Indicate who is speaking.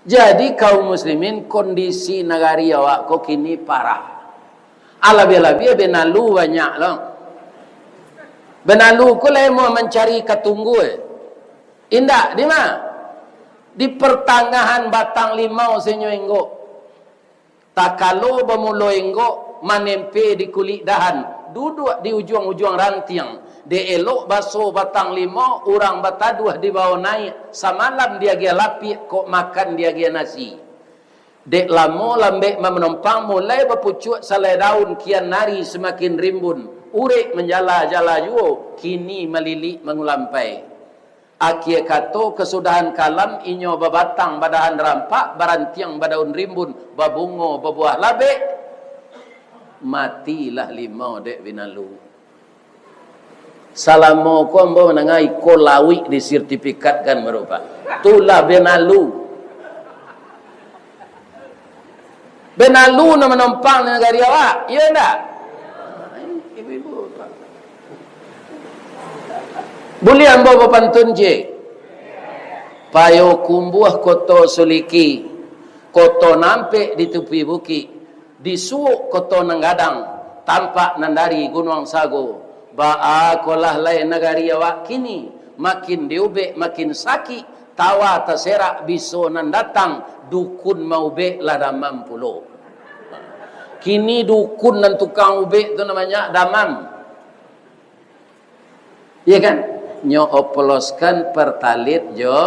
Speaker 1: Jadi kaum muslimin, kondisi negari awak kok kini parah. Alabi-alabi benalu banyak lah. Benalu ko lah mau mencari ketunggu. Indah di mana? Di pertengahan batang limau senyoenggo. Tak kalau bermula enggo menempe di kulit dahan, duduk di ujung-ujung ranting. Dia elok basuh batang limau, orang bataduh di bawah naik. Samalam dia gia lapik, kok makan dia gia nasi. Dek lama lambek menumpang mulai berpucuk salai daun kian nari semakin rimbun. Urik menjala-jala juga, kini melilik mengulampai. Akhir kata kesudahan kalam inyo babatang badahan rampak, barantiang badaun rimbun, babungo babuah labek. Matilah limau dek binalu. Salamo ko ambo nangai ko lawi di sertifikat kan merupa. Tulah benalu. Benalu na menumpang di negara awak. Ya enggak? Ibu-ibu. Boleh ambo bapantun je. Payo kumbuh koto suliki. Koto nampe di tepi bukit. Disuuk koto nanggadang. Tampak nandari gunung sago. Ba'a kolah lain negari awak kini makin diubek makin sakit tawa terserak biso nan datang dukun mau ubek lah damam pulo. Kini dukun dan tukang ubek tu namanya damam. Ya kan? Nyo oploskan pertalit jo